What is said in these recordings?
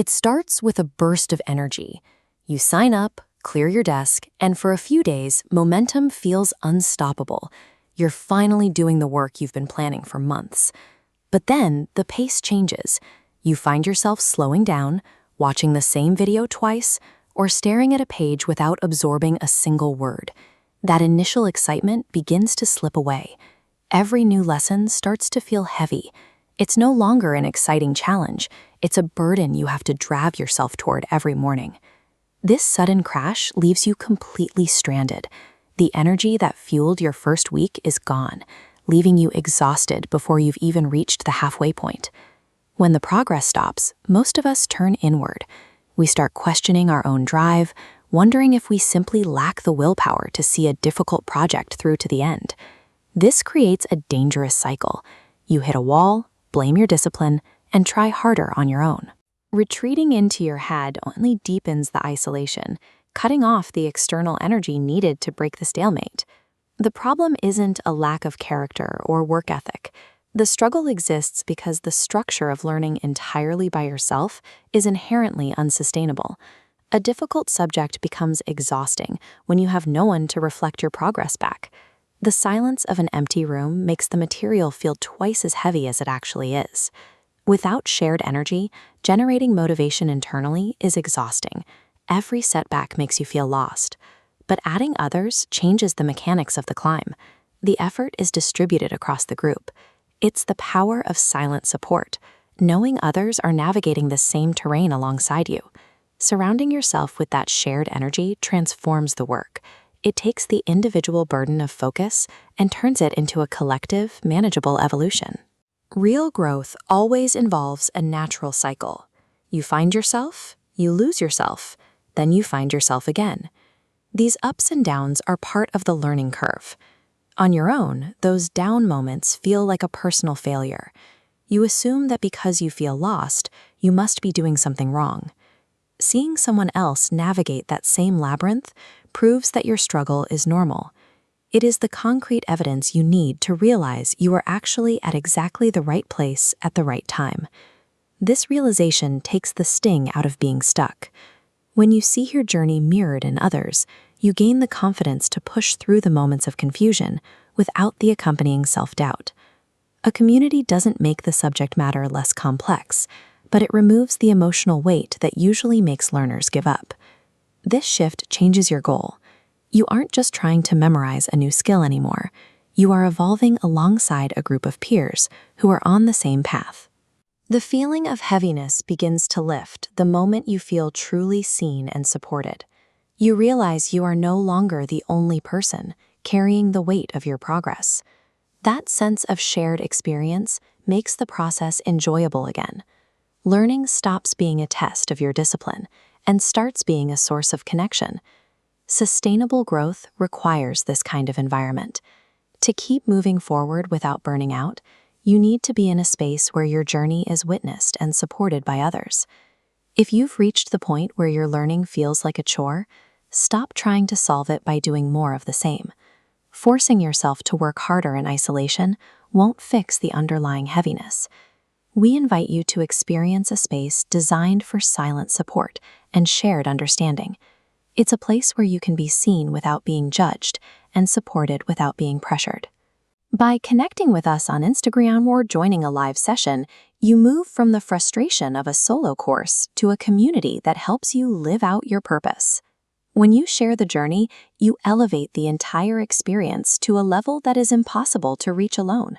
It starts with a burst of energy. You sign up, clear your desk, and for a few days, momentum feels unstoppable. You're finally doing the work you've been planning for months. But then the pace changes. You find yourself slowing down, watching the same video twice, or staring at a page without absorbing a single word. That initial excitement begins to slip away. Every new lesson starts to feel heavy. It's no longer an exciting challenge. It's a burden you have to drag yourself toward every morning. This sudden crash leaves you completely stranded. The energy that fueled your first week is gone, leaving you exhausted before you've even reached the halfway point. When the progress stops, most of us turn inward. We start questioning our own drive, wondering if we simply lack the willpower to see a difficult project through to the end. This creates a dangerous cycle. You hit a wall, blame your discipline, and try harder on your own. Retreating into your head only deepens the isolation, cutting off the external energy needed to break the stalemate. The problem isn't a lack of character or work ethic. The struggle exists because the structure of learning entirely by yourself is inherently unsustainable. A difficult subject becomes exhausting when you have no one to reflect your progress back. The silence of an empty room makes the material feel twice as heavy as it actually is. Without shared energy, generating motivation internally is exhausting. Every setback makes you feel lost. But adding others changes the mechanics of the climb. The effort is distributed across the group. It's the power of silent support, knowing others are navigating the same terrain alongside you. Surrounding yourself with that shared energy transforms the work. It takes the individual burden of focus and turns it into a collective, manageable evolution. Real growth always involves a natural cycle. You find yourself, you lose yourself, then you find yourself again. These ups and downs are part of the learning curve. On your own, those down moments feel like a personal failure. You assume that because you feel lost, you must be doing something wrong. Seeing someone else navigate that same labyrinth proves that your struggle is normal. It is the concrete evidence you need to realize you are actually at exactly the right place at the right time. This realization takes the sting out of being stuck. When you see your journey mirrored in others, you gain the confidence to push through the moments of confusion without the accompanying self-doubt. A community doesn't make the subject matter less complex, but it removes the emotional weight that usually makes learners give up. This shift changes your goal. You aren't just trying to memorize a new skill anymore. You are evolving alongside a group of peers who are on the same path. The feeling of heaviness begins to lift the moment you feel truly seen and supported. You realize you are no longer the only person carrying the weight of your progress. That sense of shared experience makes the process enjoyable again. Learning stops being a test of your discipline and starts being a source of connection. Sustainable growth requires this kind of environment. To keep moving forward without burning out, you need to be in a space where your journey is witnessed and supported by others. If you've reached the point where your learning feels like a chore, stop trying to solve it by doing more of the same. Forcing yourself to work harder in isolation won't fix the underlying heaviness. We invite you to experience a space designed for silent support and shared understanding. It's a place where you can be seen without being judged and supported without being pressured. By connecting with us on Instagram or joining a live session, you move from the frustration of a solo course to a community that helps you live out your purpose. When you share the journey, you elevate the entire experience to a level that is impossible to reach alone.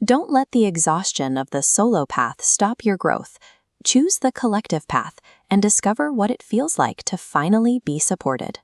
Don't let the exhaustion of the solo path stop your growth. Choose the collective path and discover what it feels like to finally be supported.